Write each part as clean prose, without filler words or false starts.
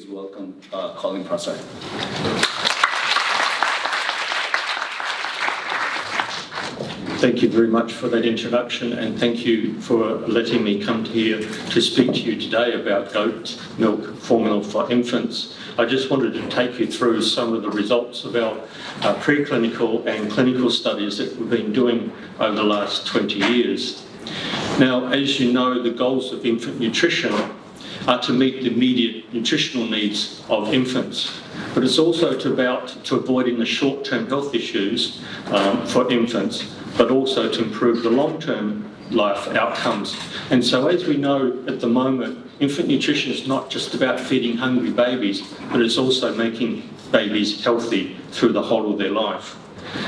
please welcome 콜린프로서. Thank you very much for that introduction, and thank you for letting me come here to speak to you today about goat milk formula for infants. I just wanted to take you through some of the results of our preclinical and clinical studies that we've been doing over the last 20 years. Now, as you know, the goals of infant nutrition are to meet the immediate nutritional needs of infants, but it's also to avoiding the short-term health issues for infants, but also to improve the long-term life outcomes. And so, as we know at the moment, infant nutrition is not just about feeding hungry babies, but it's also making babies healthy through the whole of their life.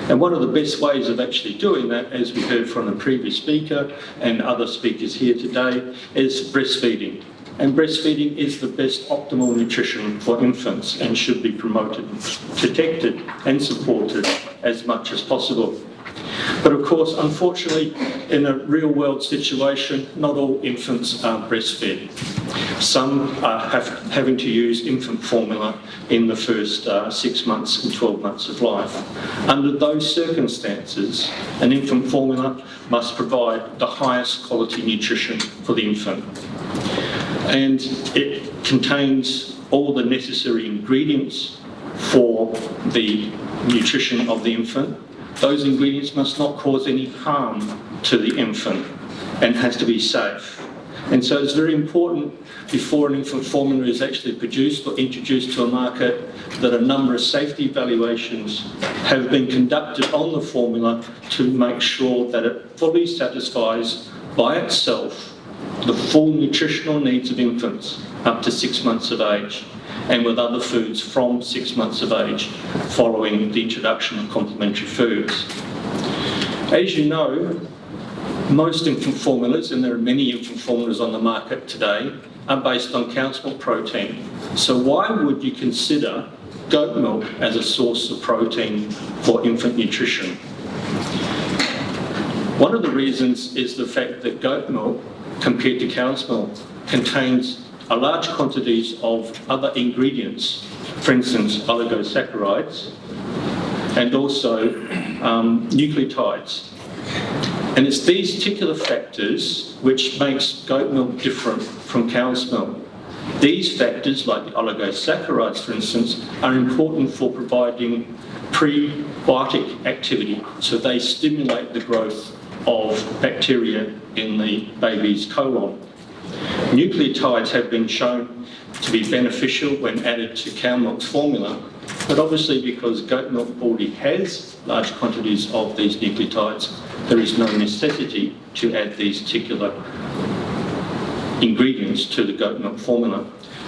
And one of the best ways of actually doing that, as we heard from the previous speaker and other speakers here today, is breastfeeding. And breastfeeding is the best optimal nutrition for infants and should be promoted, protected and supported as much as possible. But of course, unfortunately, in a real-world situation, not all infants are breastfed. Some are having to use infant formula in the first 6 months and 12 months of life. Under those circumstances, an infant formula must provide the highest quality nutrition for the infant. And it contains all the necessary ingredients for the nutrition of the infant. Those ingredients must not cause any harm to the infant and has to be safe. And so it's very important before an infant formula is actually produced or introduced to a market that a number of safety evaluations have been conducted on the formula to make sure that it fully satisfies by itself the full nutritional needs of infants up to 6 months of age, and with other foods from 6 months of age following the introduction of complementary foods. As you know, most infant formulas, and there are many infant formulas on the market today, are based on cow's milk protein. So why would you consider goat milk as a source of protein for infant nutrition? One of the reasons is the fact that goat milk, compared to cow's milk, contains a large quantities of other ingredients, for instance, oligosaccharides, and also nucleotides. And it's these particular factors which makes goat milk different from cow's milk. These factors, like the oligosaccharides, for instance, are important for providing prebiotic activity, so they stimulate the growth of bacteria in the baby's colon. Nucleotides have been shown to be beneficial when added to cow milk's formula, but obviously because goat milk already has large quantities of these nucleotides, there is no necessity to add these particular ingredients to the goat milk formula.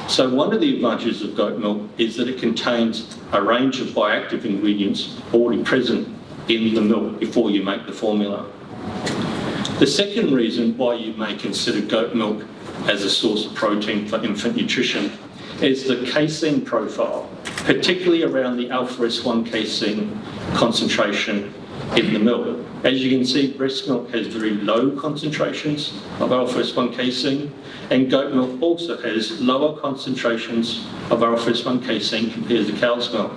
So one of the advantages of goat milk is that it contains a range of bioactive ingredients already present in the milk before you make the formula. The second reason why you may consider goat milk as a source of protein for infant nutrition is the casein profile, particularly around the alpha-S1 casein concentration in the milk. As you can see, breast milk has very low concentrations of alpha-S1 casein, and goat milk also has lower concentrations of alpha-S1 casein compared to cow's milk.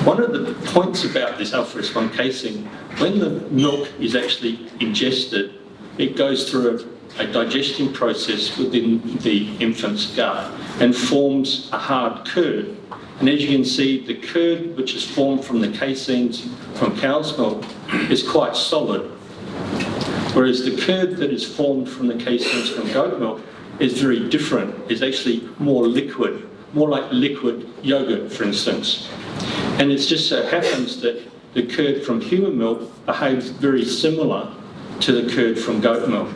One of the points about this alpha-S1 casein, when the milk is actually ingested, it goes through a digestion process within the infant's gut and forms a hard curd. And as you can see, the curd which is formed from the caseins from cow's milk is quite solid, whereas the curd that is formed from the caseins from goat milk is very different. It's actually more liquid, more like liquid yogurt, for instance. And it just so happens that the curd from human milk behaves very similar to the curd from goat milk.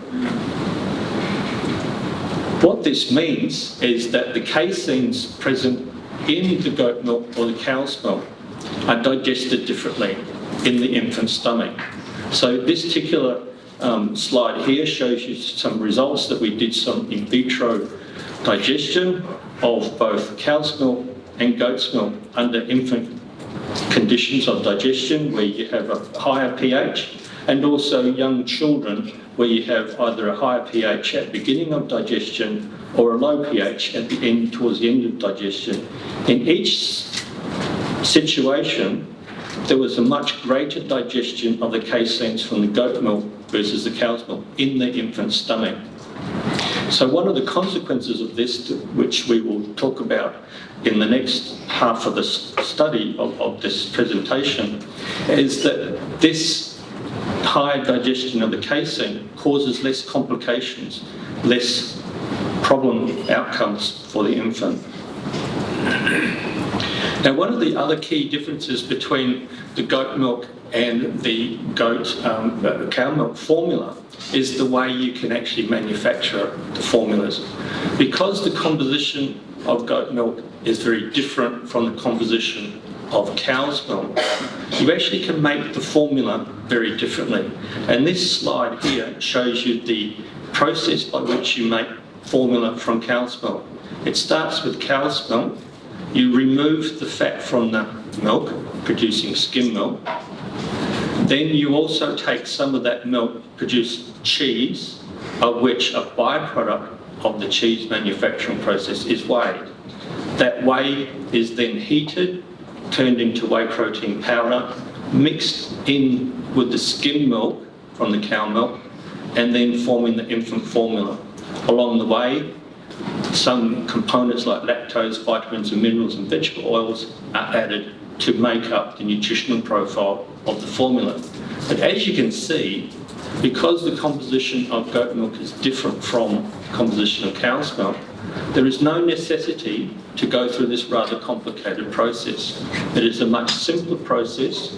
What this means is that the caseins present in the goat milk or the cow's milk are digested differently in the infant's stomach. So this particular slide here shows you some results that we did some in vitro digestion of both cow's milk and goat's milk under infant conditions of digestion where you have a higher pH and also young children where you have either a higher pH at beginning of digestion or a low pH at the end, towards the end of digestion. In each situation, there was a much greater digestion of the caseins from the goat milk versus the cow's milk in the infant's stomach. So one of the consequences of this, which we will talk about in the next half of the study of this presentation, is that this higher digestion of the casein causes less complications, less problem outcomes for the infant. Now, one of the other key differences between the goat milk and the cow milk formula is the way you can actually manufacture the formulas. Because the composition of goat milk is very different from the composition of cow's milk, you actually can make the formula very differently. And this slide here shows you the process by which you make formula from cow's milk. It starts with cow's milk. You remove the fat from the milk, producing skim milk. Then you also take some of that milk, produce cheese, of which a byproduct of the cheese manufacturing process is whey. That whey is then heated, turned into whey protein powder, mixed in with the skim milk from the cow milk, and then forming the infant formula. Along the way, some components like lactose, vitamins and minerals and vegetable oils are added to make up the nutritional profile of the formula. But as you can see, because the composition of goat milk is different from the composition of cow's milk, there is no necessity to go through this rather complicated process. It is a much simpler process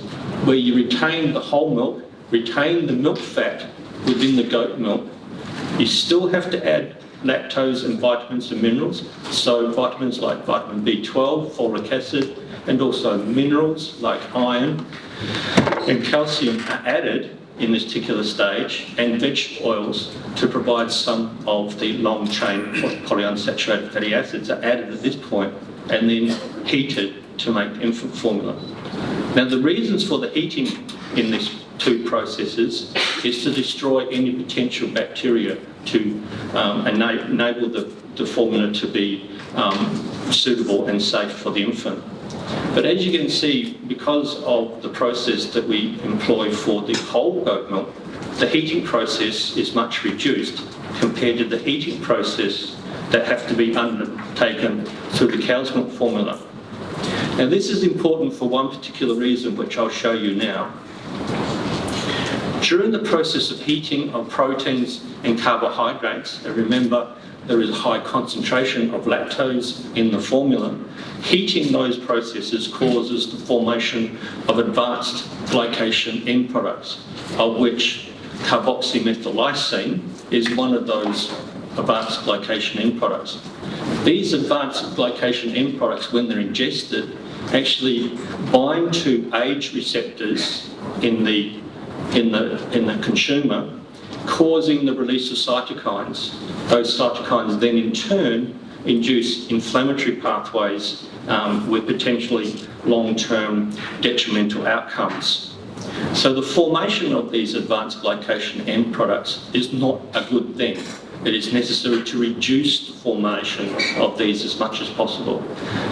where you retain the whole milk, retain the milk fat within the goat milk. You still have to add lactose and vitamins and minerals, so vitamins like vitamin B12, folic acid, and also minerals like iron and calcium are added in this particular stage, and vegetable oils to provide some of the long-chain polyunsaturated fatty acids are added at this point and then heated to make infant formula. Now, the reasons for the heating in these two processes is to destroy any potential bacteria to enable the formula to be suitable and safe for the infant. But as you can see, because of the process that we employ for the whole goat milk, the heating process is much reduced compared to the heating process that have to be undertaken through the cow's milk formula. Now, this is important for one particular reason, which I'll show you now. During the process of heating of proteins and carbohydrates, and remember there is a high concentration of lactose in the formula, heating those processes causes the formation of advanced glycation end products, of which carboxymethylysine is one of those advanced glycation end products. These advanced glycation end products, when they're ingested, actually bind to age receptors in the consumer, causing the release of cytokines. Those cytokines then in turn induce inflammatory pathways with potentially long-term detrimental outcomes. So the formation of these advanced glycation end products is not a good thing. It is necessary to reduce the formation of these as much as possible.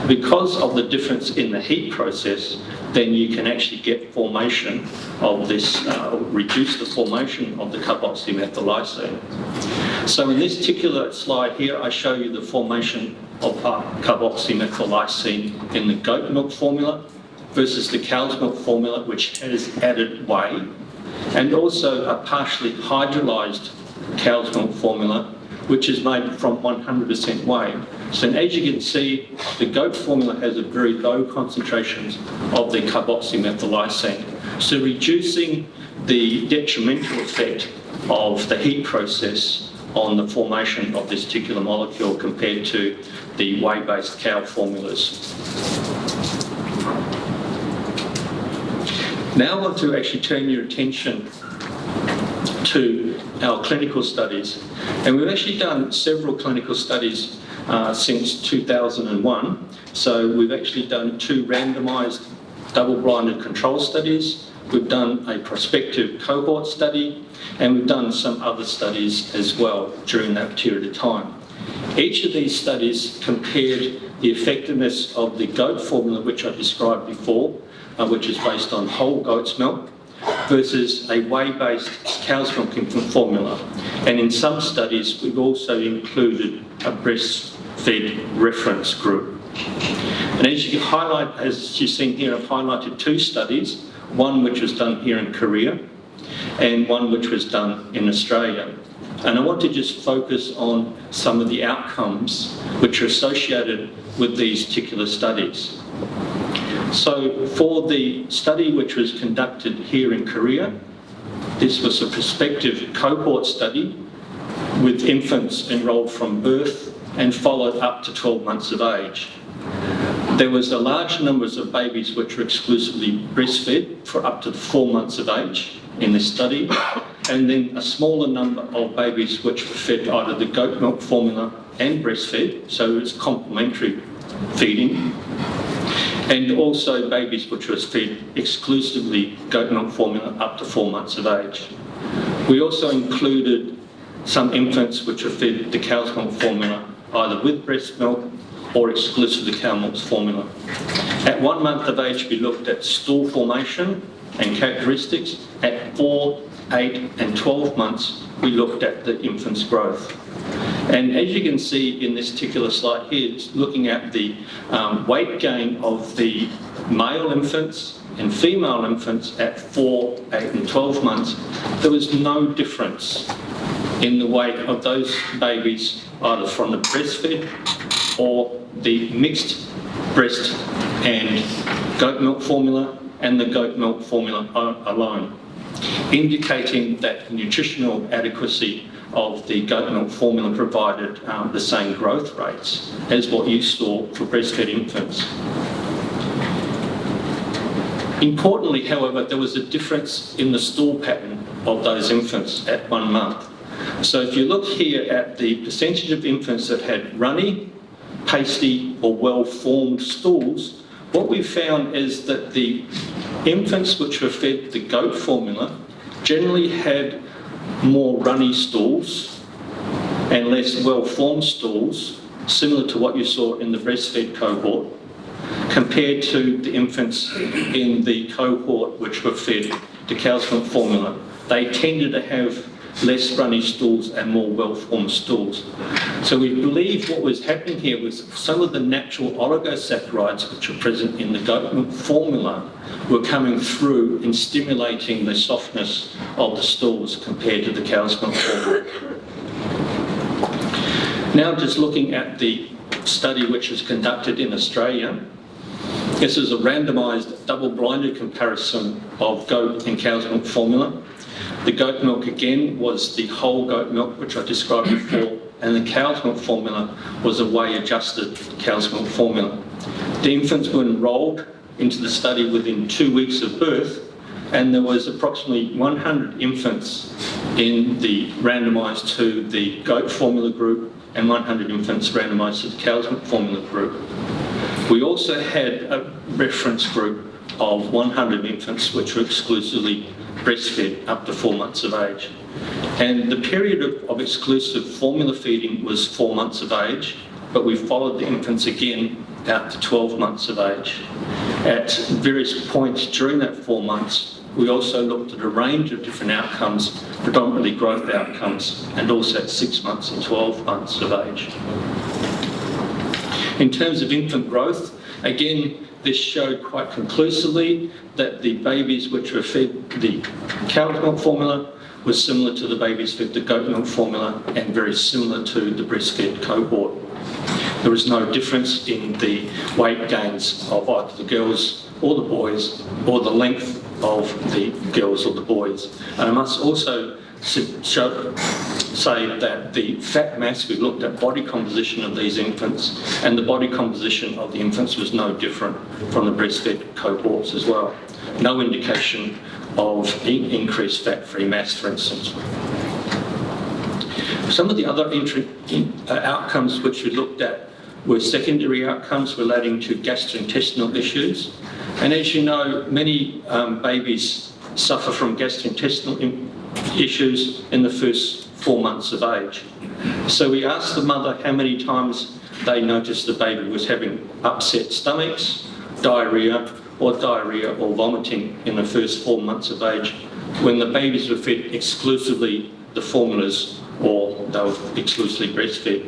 Because of the difference in the heat process, then you can actually get formation of this, reduce the formation of the carboxymethylysine. So in this particular slide here, I show you the formation of carboxymethylysine in the goat milk formula versus the cow's milk formula, which has added whey, and also a partially hydrolyzed cow's milk formula, which is made from 100% whey. So as you can see, the goat formula has a very low concentrations of the carboxymethylysine. So reducing the detrimental effect of the heat process on the formation of this particular molecule compared to the whey-based cow formulas. Now I want to actually turn your attention to our clinical studies. And we've actually done several clinical studies since 2001. So we've actually done 2 randomised double-blinded control studies we've done a prospective cohort study, and we've done some other studies as well during that period of time. Each of these studies compared the effectiveness of the goat formula, which I described before, which is based on whole goat's milk, versus a whey-based cow's milk infant formula. And in some studies, we've also included a breastfed reference group. And as you've seen here, I've highlighted two studies, one which was done here in Korea and one which was done in Australia. And I want to just focus on some of the outcomes which are associated with these particular studies. So for the study which was conducted here in Korea, this was a prospective cohort study with infants enrolled from birth and followed up to 12 months of age. There was a large number of babies which were exclusively breastfed for up to 4 months of age in this study, and then a smaller number of babies which were fed either the goat milk formula and breastfed, so it was complementary feeding, and also babies which was fed exclusively goat milk formula up to 4 months of age. We also included some infants which were fed the cow's milk formula either with breast milk or exclusively cow milk formula. At 1 month of age, we looked at stool formation and characteristics. At 4, 8 and 12 months, we looked at the infant's growth. And as you can see in this particular slide here, it's looking at the weight gain of the male infants and female infants at 4, 8 and 12 months. There was no difference in the weight of those babies either from the breastfed or the mixed breast and goat milk formula and the goat milk formula alone, indicating that nutritional adequacy of the goat milk formula provided the same growth rates as what you saw for breastfed infants. Importantly, however, there was a difference in the stool pattern of those infants at 1 month. So if you look here at the percentage of infants that had runny, pasty or well-formed stools, what we found is that the infants which were fed the goat formula generally had more runny stools and less well-formed stools, similar to what you saw in the breastfed cohort, compared to the infants in the cohort which were fed the cow's milk formula. They tended to have less runny stools and more well-formed stools. So we believe what was happening here was some of the natural oligosaccharides which are present in the goat milk formula were coming through and stimulating the softness of the stools compared to the cow's milk formula. Now just looking at the study which was conducted in Australia, this is a randomised double-blinded comparison of goat and cow's milk formula. The goat milk again was the whole goat milk which I described before, and the cow's milk formula was a whey-adjusted cow's milk formula. The infants were enrolled into the study within 2 weeks of birth, and there was approximately 100 infants in the randomised to the goat formula group and 100 infants randomised to the cow's milk formula group. We also had a reference group of 100 infants which were exclusively breastfed up to 4 months of age. And the period of exclusive formula feeding was 4 months of age, but we followed the infants again out to 12 months of age. At various points during that 4 months, we also looked at a range of different outcomes, predominantly growth outcomes, and also at 6 months and 12 months of age. In terms of infant growth, again, this showed quite conclusively that the babies which were fed the cow's milk formula was similar to the babies fed the goat milk formula and very similar to the breastfed cohort. There was no difference in the weight gains of either the girls or the boys, or the length of the girls or the boys. And I must also say that the fat mass, we looked at body composition of these infants, and the body composition of the infants was no different from the breastfed cohorts as well. No indication of increased fat-free mass, for instance. Some of the other outcomes which we looked at were secondary outcomes relating to gastrointestinal issues. And as you know, many babies suffer from gastrointestinal issues in the first 4 months of age. So we asked the mother how many times they noticed the baby was having upset stomachs, diarrhoea or vomiting in the first 4 months of age when the babies were fed exclusively the formulas or they were exclusively breastfed.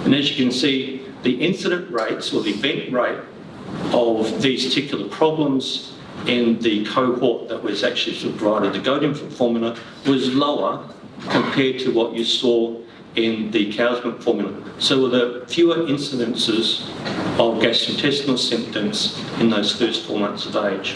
And as you can see, the incident rates or the event rate of these particular problems in the cohort that was actually provided the goat infant formula was lower compared to what you saw in the cow's milk formula. So there were fewer incidences of gastrointestinal symptoms in those first 4 months of age.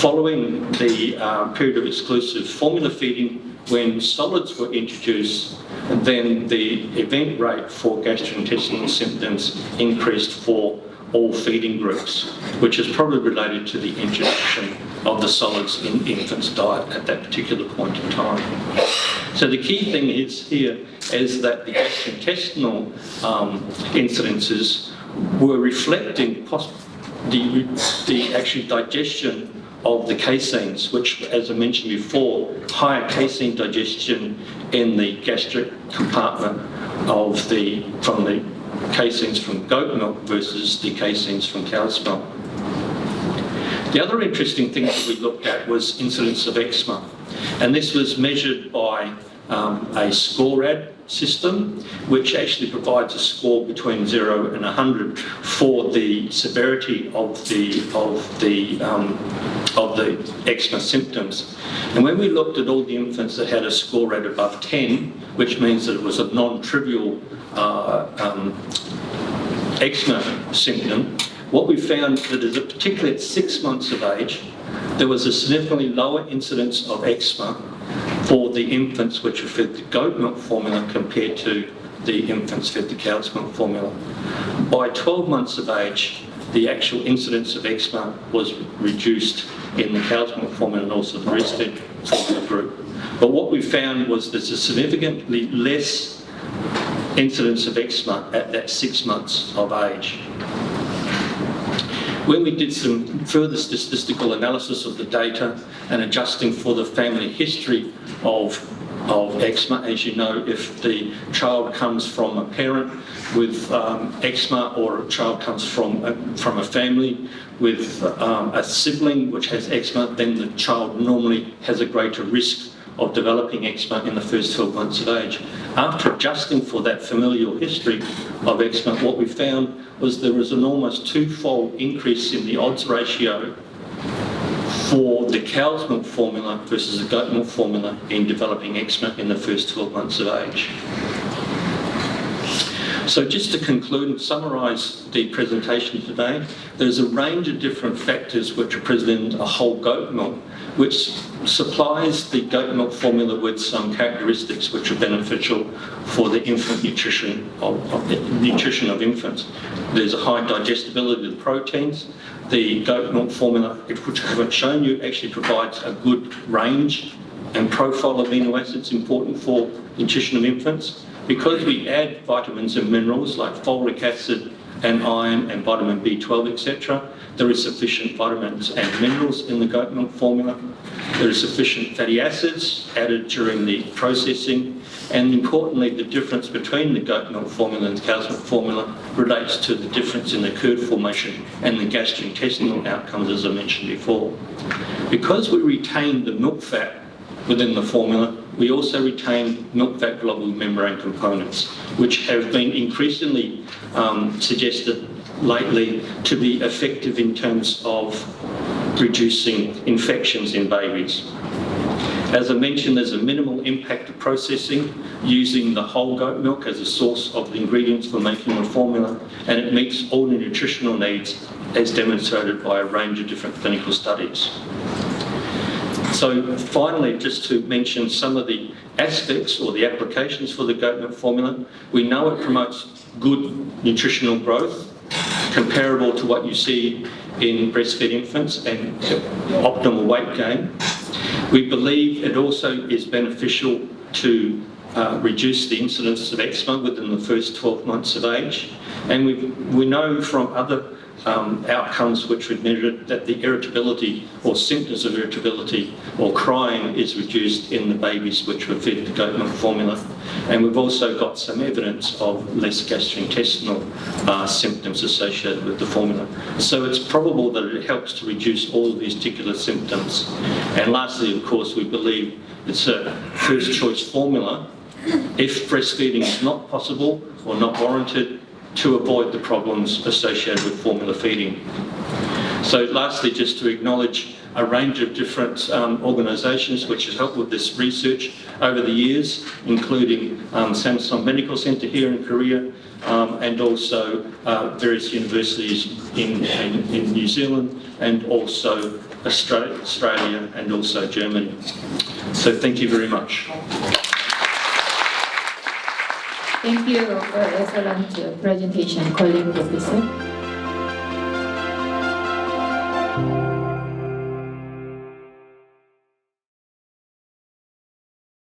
Following the period of exclusive formula feeding, when solids were introduced, then the event rate for gastrointestinal symptoms increased for all feeding groups, which is probably related to the introduction of the solids in infants' diet at that particular point in time. So the key thing here is that the gastrointestinal incidences were reflecting the actual digestion of the caseins, which, as I mentioned before, higher casein digestion in the gastric compartment from the caseins from goat milk versus the caseins from cow's milk. The other interesting thing that we looked at was incidence of eczema, and this was measured by a SCORAD system, which actually provides a score between 0 and 100 for the severity of the eczema symptoms. And when we looked at all the infants that had a SCORAD above 10, which means that it was a non-trivial eczema symptom, what we found that is particularly at 6 months of age, there was a significantly lower incidence of eczema for the infants which were fed the goat milk formula compared to the infants fed the cow's milk formula. By 12 months of age, the actual incidence of eczema was reduced in the cow's milk formula and also the breastfed formula group. But what we found was there's a significantly less incidence of eczema at that 6 months of age. When we did some further statistical analysis of the data and adjusting for the family history of eczema, as you know, if the child comes from a parent with eczema or a child comes from a family with a sibling which has eczema, then the child normally has a greater risk of developing eczema in the first 12 months of age. After adjusting for that familial history of eczema, what we found was there was an almost twofold increase in the odds ratio for the cow's milk formula versus the goat milk formula in developing eczema in the first 12 months of age. So just to conclude and summarise the presentation today, there's a range of different factors which are present in a whole goat milk, which supplies the goat milk formula with some characteristics which are beneficial for the infant nutrition of infants. There's a high digestibility of the proteins. The goat milk formula, which I haven't shown you, actually provides a good range and profile of amino acids important for nutrition of infants. Because we add vitamins and minerals like folic acid and iron and vitamin B12, etc., there is sufficient vitamins and minerals in the goat milk formula. There is sufficient fatty acids added during the processing, and importantly, the difference between the goat milk formula and the cow's milk formula relates to the difference in the curd formation and the gastrointestinal outcomes, as I mentioned before. Because we retain the milk fat within the formula, we also retain milk fat globule membrane components, which have been increasingly suggested lately to be effective in terms of reducing infections in babies. As I mentioned, there's a minimal impact of processing using the whole goat milk as a source of the ingredients for making the formula, and it meets all the nutritional needs as demonstrated by a range of different clinical studies. So finally, just to mention some of the aspects or the applications for the goat milk formula, we know it promotes good nutritional growth, comparable to what you see in breastfed infants and optimal weight gain. We believe it also is beneficial to reduce the incidence of eczema within the first 12 months of age. And we know from other outcomes which we've measured that the irritability or symptoms of irritability or crying is reduced in the babies which were fed the goat milk formula. And we've also got some evidence of less gastrointestinal symptoms associated with the formula. So it's probable that it helps to reduce all of these particular symptoms. And lastly, of course, we believe it's a first choice formula if breastfeeding is not possible or not warranted, to avoid the problems associated with formula feeding. So lastly, just to acknowledge a range of different organisations which have helped with this research over the years, including Samsung Medical Centre here in Korea, and also various universities in New Zealand, and also Australia and also Germany. So thank you very much. Thank you for excellent presentation, 콜린프로서.